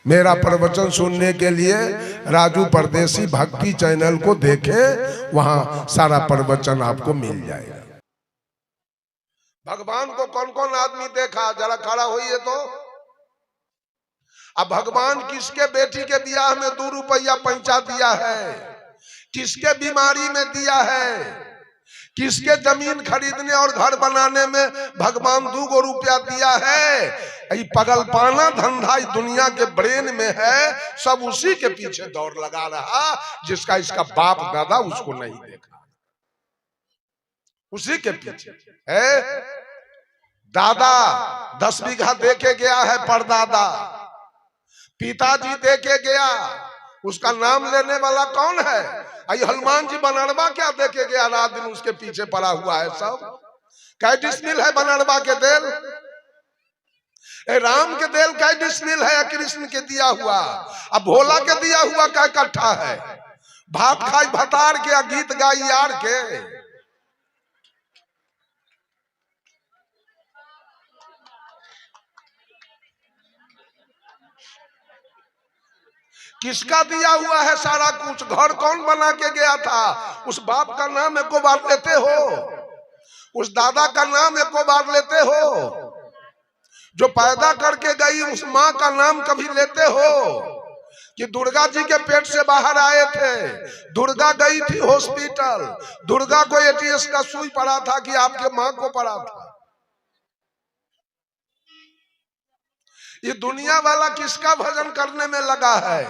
मेरा प्रवचन सुनने के लिए राजू परदेसी भक्ति चैनल को देखे, वहां सारा प्रवचन आपको मिल जाएगा। भगवान को कौन कौन आदमी देखा, जरा खड़ा होइए तो। अब भगवान किसके बेटी के ब्याह में 2 रुपया पैंचा दिया है, किसके बीमारी में दिया है, किसके जमीन खरीदने और घर बनाने में भगवान 2 रुपया दिया है। ये पगलपाना धंधा दुनिया के ब्रेन में है, सब उसी के पीछे दौड़ लगा रहा जिसका इसका बाप दादा उसको नहीं देखा, उसी के पीछे है। दादा 10 बीघा देके गया है, परदादा पिताजी देके गया, उसका नाम लेने वाला कौन है? आई हनुमान जी बनरवा क्या देके गया, रात दिन उसके पीछे पड़ा हुआ है सब। कै डिसमिल है बनरवा के देल, राम के देल कै डिसमिल है, कृष्ण के दिया हुआ, अब भोला के दिया हुआ कै कट्ठा है। भात खाई भतार के, गीत गाई यार के। किसका दिया हुआ है सारा कुछ? घर कौन बना के गया था? उस बाप का नाम एको बार लेते हो? उस दादा का नाम एको बार लेते हो? जो पैदा करके गई उस माँ का नाम कभी लेते हो? कि दुर्गा जी के पेट से बाहर आए थे, दुर्गा गई थी हॉस्पिटल, दुर्गा को एटीएस का सुई पड़ा था कि आपके माँ को पड़ा था। ये दुनिया वाला किसका भजन करने में लगा है?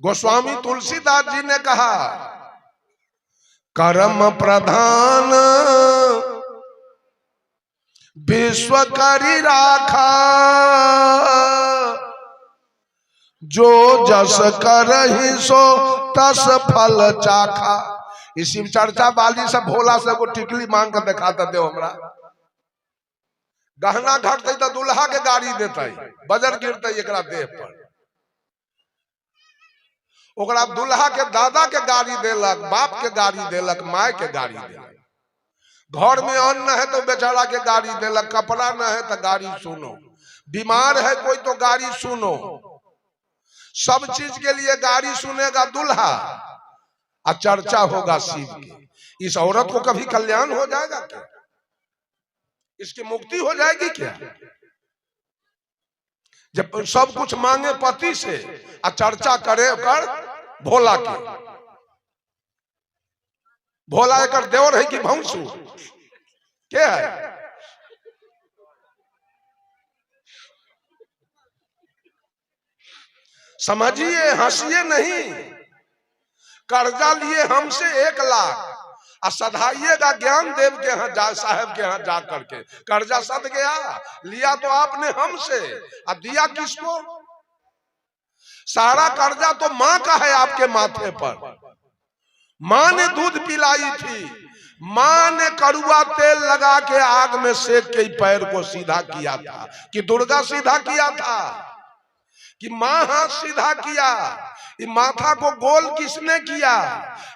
गोस्वामी तुलसीदास जी ने कहा, कर्म प्रधान विश्व करी राखा, जो जस करहि सो तस फल चाखा। इसी चर्चा वाली से भोला से को टिकली मांग कर दिखाता दे हमरा। गहना घटते तो दुल्हा के गाड़ी देते, बजर गिरते एकरा देह पर, ओकरा दुल्हा के दादा के गाड़ी देलक, बाप के गाड़ी देलक, माय के गाड़ी देलक। घर में अन्न है तो बेचारा के गाड़ी देलक, कपड़ा न है तो गाड़ी सुनो, बीमार है कोई तो गाड़ी सुनो, सब चीज के लिए गाड़ी सुनेगा दुल्हा और चर्चा होगा शिव की। इस औरत को कभी कल्याण हो जाएगा क्या? इसकी मुक्ति हो जाएगी क्या? जब सब कुछ मांगे पति से और चर्चा करे कर भोला के। भोला एक देवर है कि भौंसू क्या है? समझिए, हंसिए नहीं। कर्जा लिए हमसे 1 लाख और सधाइएगा ज्ञान देव के यहाँ जा, साहब के यहाँ जा करके। कर्जा सद गया, लिया तो आपने हमसे और दिया किसको? सारा कर्जा तो माँ का है आपके माथे पर। माँ ने दूध पिलाई थी, माँ ने कड़ुआ तेल लगा के आग में सेक के पैर को सीधा किया था। कि दुर्गा सीधा किया था कि माँ हाथ सीधा किया? ये माथा को गोल किसने किया?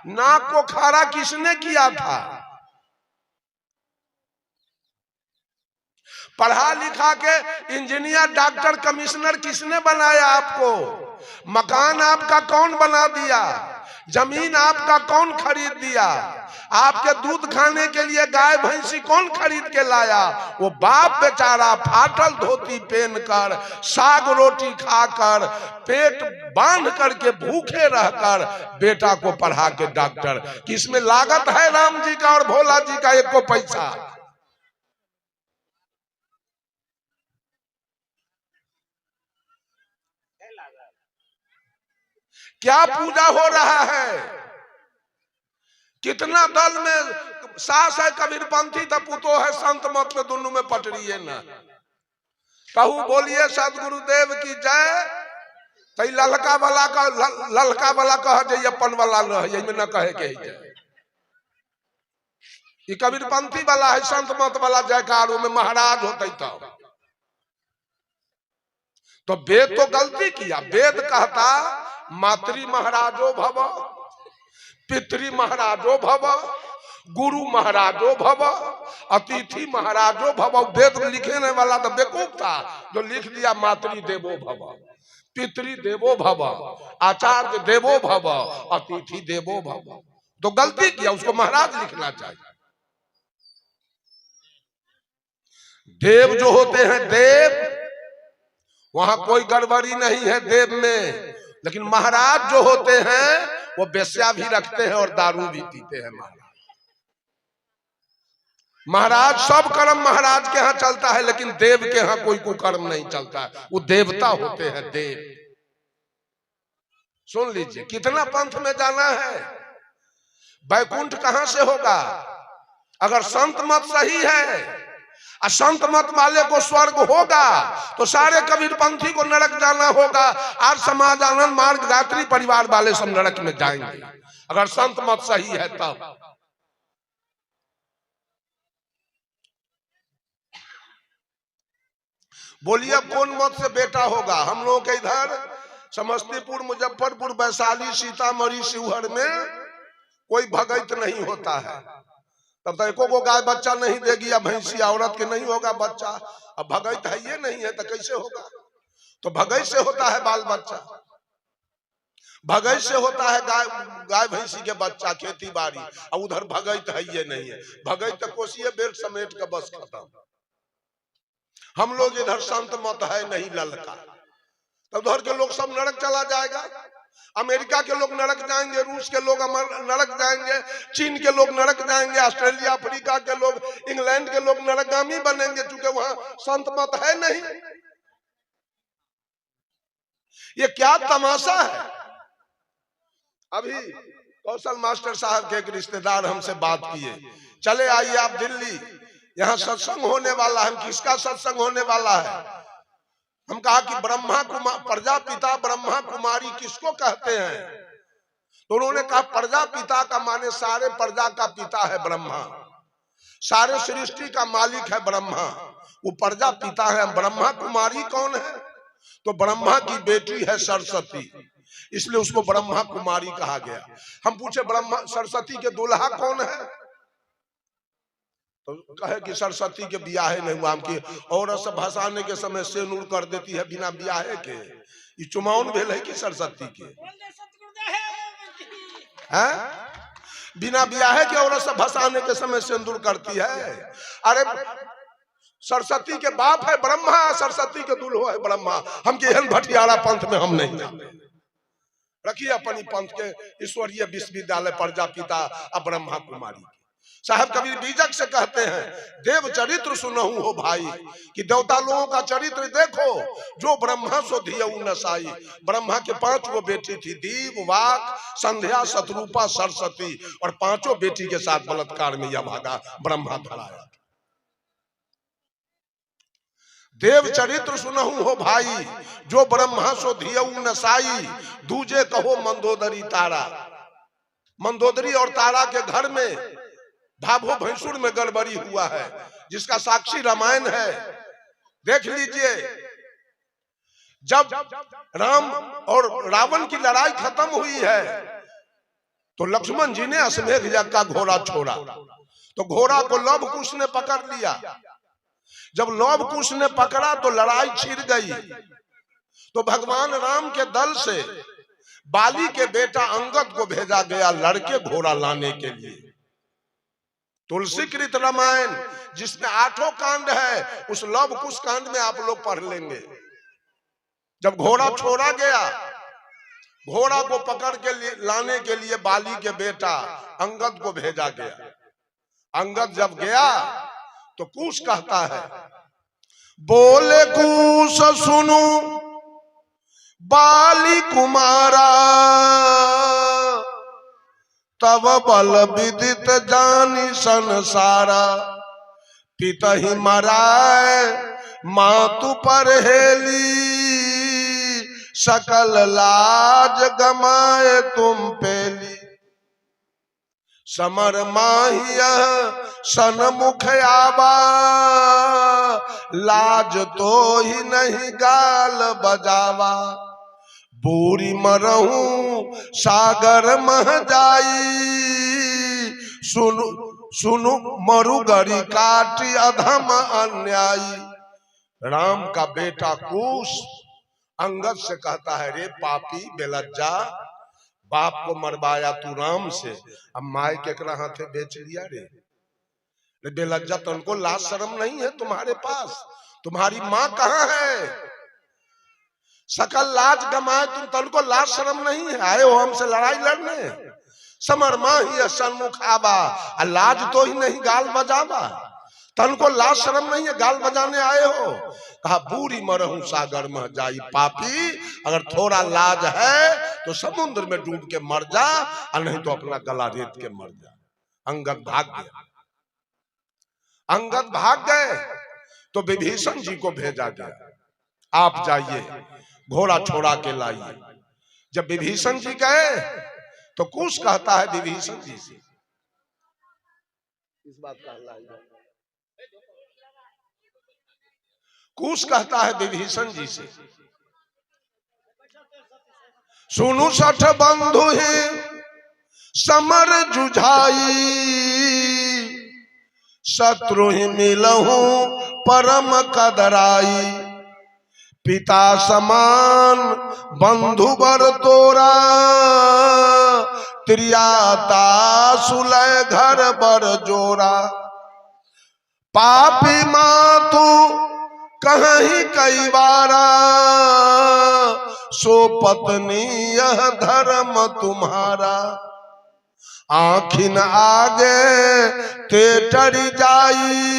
नाक को खारा किसने किया था? पढ़ा लिखा के इंजीनियर, डॉक्टर, कमिश्नर किसने बनाया आपको? मकान आपका कौन बना दिया? जमीन आपका कौन खरीद दिया? आपके दूध खाने के लिए गाय भैंसी कौन खरीद के लाया? वो बाप बेचारा फाटल धोती पहन कर, साग रोटी खाकर, पेट बांध करके, भूखे रहकर बेटा को पढ़ा के डॉक्टर। किसमें लागत है राम जी का और भोला जी का? एको पैसा। क्या पूजा हो रहा है? कितना दल में सास है कबीरपंथी तो पुतो है संत मत में, दोनों में पटरी है ना। कहू बोलिए सदगुरुदेव की जय। तो ललका वाला कह जाइए, अपन वाला रह में न कहे के जय। ये कबीरपंथी वाला है, संत मत वाला जयकार में महाराज होते तो वेद तो गलती किया। वेद कहता मातृ महाराजो भव, पितृ महाराजो भव, गुरु महाराजो भव, अतिथि महाराजो भव। वेद लिखने वाला तो बेवकूफ था जो लिख दिया मातृ देवो भव, पितृ देवो भव, आचार्य देवो भव, अतिथि देवो भव। तो गलती किया, उसको महाराज लिखना चाहिए। देव जो होते हैं देव, वहां कोई गड़बड़ी नहीं है देव में। लेकिन महाराज जो होते हैं वो वेश्या भी रखते हैं और दारू भी पीते हैं। महाराज सब कर्म महाराज के यहाँ चलता है, लेकिन देव के यहाँ कोई कुकर्म नहीं चलता है। वो देवता होते हैं देव। सुन लीजिए, कितना पंथ में जाना है, बैकुंठ कहां से होगा अगर संत मत सही है। और संत मत वाले को स्वर्ग होगा तो सारे कबीर पंथी को नरक जाना होगा। और समाज आनंद मार्ग गायत्री परिवार वाले सब नरक में जाएंगे अगर संत मत सही है तब। बोलिए अब कौन मत से बेटा होगा। हम लोगों के इधर समस्तीपुर, मुजफ्फरपुर, वैशाली, सीतामढ़ी, शिवहर में कोई भगत नहीं होता है। तब तक एको को गाय बच्चा नहीं देगी, या भैंसी औरत के नहीं होगा बच्चा। अब भगत है ये नहीं है तो कैसे होगा। तो भगत से होता है बाल बच्चा, भगत से होता है गाय भैंसी के बच्चा, खेती बाड़ी। और उधर भगत है ये नहीं है। भगत तो कोसिए बेर समेट के बस खत्म। हम लोग इधर संत मत है नहीं ललका, तब उधर के लोग सब नरक चला जाएगा। अमेरिका के लोग नरक जाएंगे, रूस के लोग नरक जाएंगे, चीन के लोग नरक जाएंगे, ऑस्ट्रेलिया अफ्रीका के लोग, इंग्लैंड के लोग नरकगामी बनेंगे, क्योंकि वहां संत मत है नहीं। ये क्या तमाशा है। अभी कौशल मास्टर साहब के एक रिश्तेदार हमसे बात किए, चले आइए आप दिल्ली, यहाँ सत्संग होने वाला है। किसका सत्संग होने वाला है। हम कहा कि ब्रह्मा कुमार, प्रजापिता ब्रह्मा कुमारी किसको कहते हैं। तो उन्होंने कहा प्रजापिता का माने सारे प्रजा का पिता है ब्रह्मा, सारे सृष्टि का मालिक है ब्रह्मा, वो प्रजापिता है। ब्रह्मा कुमारी कौन है। तो ब्रह्मा की बेटी है सरस्वती, इसलिए उसको ब्रह्मा कुमारी कहा गया। हम पूछे ब्रह्मा सरस्वती के दूल्हा कौन है, तो कहे कि सरस्वती के ब्याहे नहीं हुआ। की औरत से भसाने के समय सेनूर कर देती है बिना ब्याहे के। ये चुमाउन भेल है कि सरस्वती के है, बिना ब्याहे के औरत से भसाने के समय सिंदूर करती है। अरे सरस्वती के बाप है ब्रह्मा, सरस्वती के दूल्हो है ब्रह्मा। हम के हन भटियारा पंथ में हम नहीं जाते। रखिए अपनी पंथ के ईश्वरीय विश्वविद्यालय प्रजापिता और ब्रह्मा कुमारी। साहब कबीर बीजक से कहते हैं, देव चरित्र सुनहु हो भाई, कि देवता लोगों का चरित्र देखो। जो ब्रह्मा सो धियऊ नसाई। ब्रह्मा के 5 गो बेटी थी, दीव, वाक, संध्या, शत्रुपा, सरस्वती। और 5 बेटी के साथ बलात्कार में यह भागा ब्रह्मा धराया। देव चरित्र सुनहु हो भाई, जो ब्रह्मा सो धियऊ नसाई। दूजे कहो मंदोदरी तारा। मंदोदरी और तारा के घर में भाभो भैंसुर में गड़बड़ी हुआ है, जिसका साक्षी रामायण है। देख लीजिए, जब राम और रावण की लड़ाई खत्म हुई है तो लक्ष्मण जी ने अश्वमेध यज्ञ का घोड़ा छोड़ा। तो घोड़ा को लव कुश ने पकड़ लिया। जब लव कुश ने पकड़ा तो लड़ाई छिड़ गई। तो भगवान राम के दल से बाली के बेटा अंगद को भेजा गया लड़के घोड़ा लाने के लिए। तुलसी कृत रामायण जिसमें 8 कांड है, उस लव कुश कांड में आप लोग पढ़ लेंगे। जब घोड़ा छोड़ा गया, घोड़ा को पकड़ के लाने के लिए बाली के बेटा अंगद को भेजा गया। अंगद जब गया तो कुश कहता है, बोले कुश सुनु बाली कुमारा, तब बल विदित जानी संसारा। पितहि मराए मातु पर हेली, सकल लाज गमाए तुम पेली। समर माहिया सन्मुख आवा, लाज तो ही नहीं गाल बजावा। बूरी मरहूं सागर मह जाई, सुनु मरुगरी काटी अधम अन्यायी। राम का बेटा कुश अंगद से कहता है, रे पापी बेलज्जा, बाप को मरवाया तू राम से, अब माय केकरा हाथे बेच लिया रे। बेलज्जा, तुमको लाज शर्म नहीं है तुम्हारे पास? तुम्हारी माँ कहाँ है? सकल लाज गमाए तुम, तुमको लाज शर्म नहीं है? आए हो हमसे लड़ाई लड़ने? समर माँ ही सन्मुख आवा, लाज तो ही नहीं गाल बजावा। तनको लाज शर्म नहीं है, गाल बजाने आए हो? कहा बूढ़ी मरहूं सागर में जाई पापी, अगर थोड़ा लाज है तो समुद्र में डूब के मर जा, और नहीं तो अपना गला रेत के मर जा। अंगद भाग गया। अंगद भाग गए तो विभीषण जी को भेजा गया, आप जाइए घोड़ा छोड़ा के लाइए। जब विभीषण जी गए तो कुश कहता है विभीषण जी से, इस बात का कुश कहता है विभीषण जी से, सुनु सठ बंधु ही समर जुझाई, शत्रु ही मिलहु परम कदराई, पिता समान बंधु बर तोरा, त्रियाता सुलय घर बर जोरा, पापी मातु कहीं कई बारा, सो पत्नी यह धर्म तुम्हारा, आखिन आगे ते टरी जाई,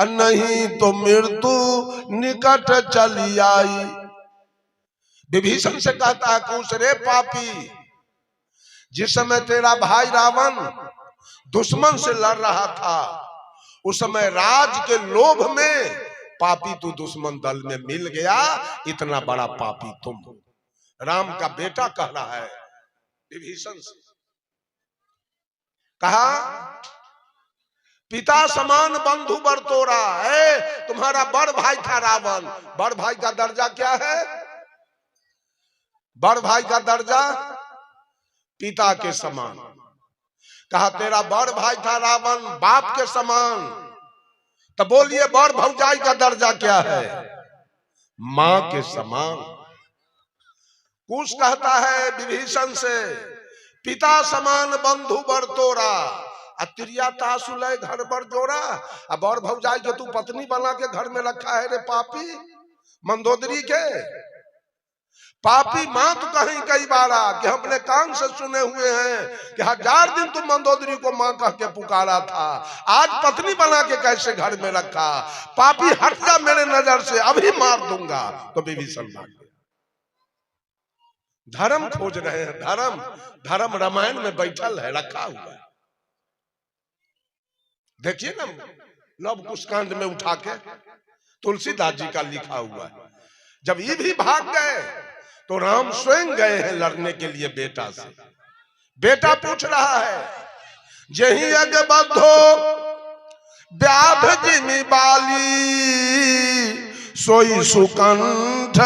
नहीं तो मृत्यु निकट चली आई। विभीषण से कहता है कुश, रे पापी, जिस समय तेरा भाई रावण दुश्मन से लड़ रहा था, उस समय राज के लोभ में पापी तू दुश्मन दल में मिल गया, इतना बड़ा पापी तुम। राम का बेटा कह रहा है विभीषण से, कहा पिता समान बंधु बर तोरा है। तुम्हारा बड़ भाई था रावण, बड़ भाई का दर्जा क्या है? बड़ भाई का दर्जा पिता के समान। कहा तेरा बड़ भाई था रावण बाप के समान, तो बोलिए बड़ भौजाई का दर्जा क्या है? मां के समान। कुश कहता है विभीषण से, पिता समान बंधु बर तोरा, अत्रियाता सुलय घर बर जोरा। अब और भौजाई जो तू पत्नी बना के घर में रखा है रे पापी मंदोदरी के, पापी मां तो कहीं कई बारा, कि हम अपने कान से सुने हुए हैं कि 1000 दिन तुम मंदोदरी को मां कह के पुकारा था, आज पत्नी बना के कैसे घर में रखा? पापी हट जा मेरे नजर से, अभी मार दूंगा। तो विभीषण भाग गया। धर्म खोज रहे हैं, धर्म, धर्म रामायण में बैठल है, रखा हुआ है। देखिए ना लव कुश कांड में उठा के तुलसीदास जी का लिखा हुआ है। जब ये भी भाग गए तो राम स्वयं गए हैं लड़ने के लिए बेटा से। बेटा पूछ रहा है, जही अगबद्धो व्याध जिमि बाली, सोई सुकंठ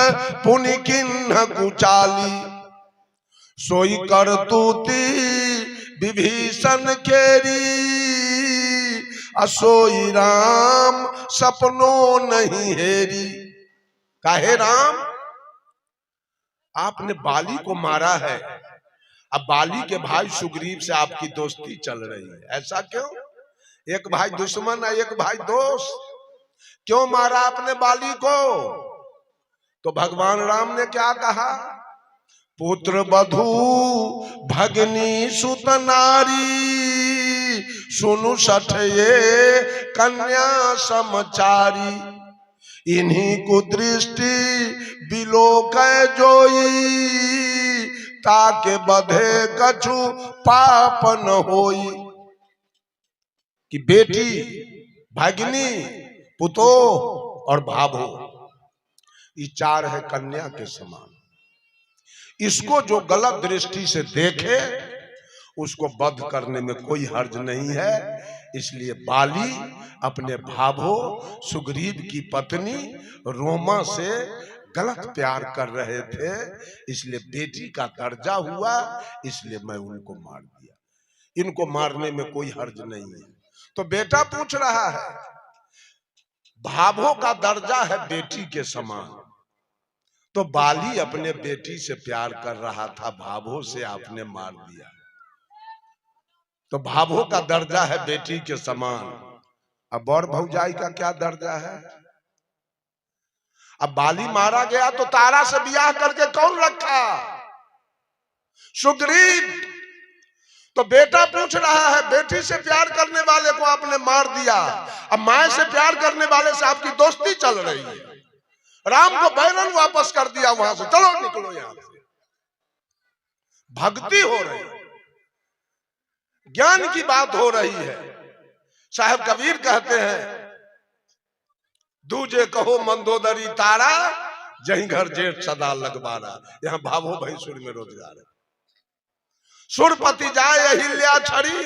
पुनि किन्ह कुचाली, सोई करतूती विभीषण केरी, असोई राम सपनों नहीं हेरी। काहे राम, आपने बाली को मारा है, अब बाली के भाई सुग्रीव से आपकी दोस्ती चल रही है, ऐसा क्यों? एक भाई दुश्मन है, एक भाई दोस्त, क्यों मारा आपने बाली को? तो भगवान राम ने क्या कहा, पुत्र बधू भगनी सुत नारी, सुनु सठ ये कन्या समचारी, इन्हीं को दृष्टि बिलोक जोई, ताके बधे कछु पाप न होई। कि बेटी, भगिनी, पुतो और भाभो, ये 4 है कन्या के समान। इसको जो गलत दृष्टि से देखे उसको वध करने में कोई हर्ज नहीं है। इसलिए बाली अपने भाभो सुग्रीव की पत्नी रोमा से गलत प्यार कर रहे थे, इसलिए बेटी का दर्जा हुआ, इसलिए मैं उनको मार दिया। इनको मारने में कोई हर्ज नहीं है। तो बेटा पूछ रहा है, भाभो का दर्जा है बेटी के समान, तो बाली अपने बेटी से प्यार कर रहा था, भाभो से आपने मार दिया। तो भाभो का दर्जा है बेटी के समान, अब बड़ भौजाई का क्या दर्जा है? अब बाली मारा गया तो तारा से ब्याह करके कौन रखा? सुग्रीव। तो बेटा पूछ रहा है, बेटी से प्यार करने वाले को आपने मार दिया, अब माँ से प्यार करने वाले से आपकी दोस्ती चल रही है। राम को बैरन वापस कर दिया वहां से, चलो निकलो यहां से। भक्ति हो रही, ज्ञान की बात हो रही है। साहब कबीर कहते हैं, दूजे कहो मंदोदरी तारा, जहीं घर जेठ सदा लगवारा। यहाँ भाभो भैंसुर में रोजगार है। सुरपति जाए अहिल्या छड़ी,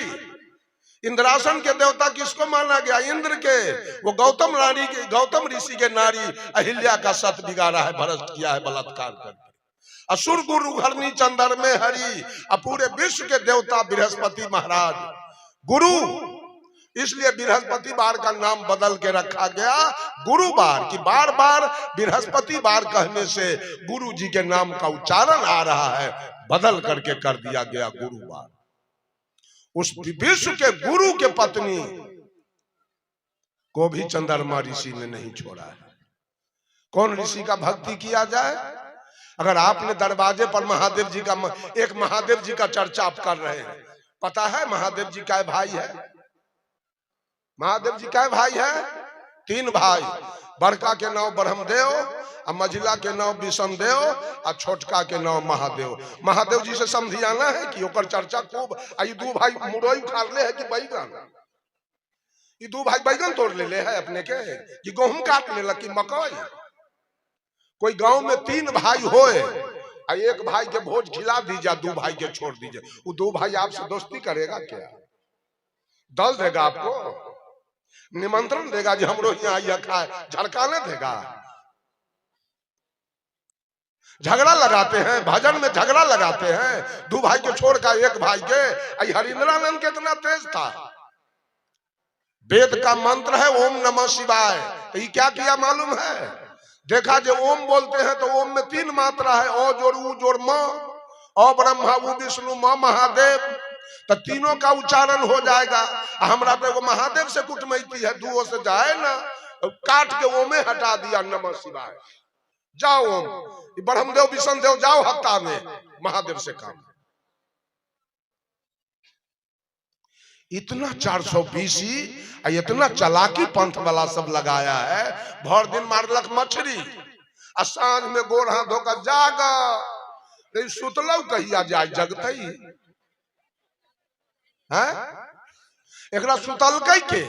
इंद्रासन के देवता किसको माना गया? इंद्र के। वो गौतम रानी के, गौतम ऋषि के नारी अहिल्या का सत बिगाड़ा है, भ्रष्ट किया है बलात्कार करके। असुर गुरु घरनी चंद्र में हरि, पूरे विश्व के देवता बृहस्पति महाराज गुरु, इसलिए बृहस्पति बार का नाम बदल के रखा गया गुरुवार, की बार बार बृहस्पति बार कहने से गुरु जी के नाम का उच्चारण आ रहा है, बदल करके कर दिया गया गुरुवार। उस विश्व के गुरु के पत्नी को भी चंद्रमा ऋषि ने नहीं छोड़ा है। कौन ऋषि का भक्ति किया जाए? अगर आपने दरवाजे पर महादेव जी का, एक महादेव जी का चर्चा आप कर रहे हैं, पता है महादेव जी का भाई है? महादेव जी का भाई है? 3 भाई, बड़का के नाम ब्रह्मदेव, और मझिला के नाम विष्णुदेव, और छोटका के नाम महादेव। महादेव जी से समझियाना है कि ओकर चर्चा खूब। आई 2 भाई मुरई उखाड़ ले है कि बैगन? ये 2 भाई बैगन तोड़ ले है अपने के, कि गेहूं काट ले कि मकई? कोई गांव में 3 भाई होए, एक भाई के भोज खिला दीजिए, 2 भाई के छोड़ दीजिए, वो 2 भाई आपसे दोस्ती करेगा क्या? दल देगा आपको, निमंत्रण देगा जी हमरो यहाँ आइए खाए, झड़काने देगा? झगड़ा लगाते हैं, भजन में झगड़ा लगाते हैं। 2 भाई के छोड़ कर 1 भाई के। हरिंद्रानंद कितना तेज था, वेद का मंत्र है ओम नमः शिवाय, तो ये क्या किया मालूम है? देखा जो ओम बोलते हैं तो ओम में 3 मात्रा है, ओ जोड़ ऊ जोड़ म, ओ ब्रह्मा ऊ विष्णु म महादेव, तो तीनों का उच्चारण हो जाएगा। हमरा तो एगो महादेव से कुटमैती है, 2 से जाए ना, काट के ओमे हटा दिया नमः शिवाय, जाओ ओम, ब्रह्मदेव विष्णुदेव जाओ हफ्ता में, महादेव से काम। इतना 420 इतना चलाकी पंथ वाला सब लगाया है। भर दिन मारलक मछली, आ सांझ में गोड़ हाथ धोकर जागा, सुतलौ कहिया जाए, जगते है? एकरा सुतलकै के?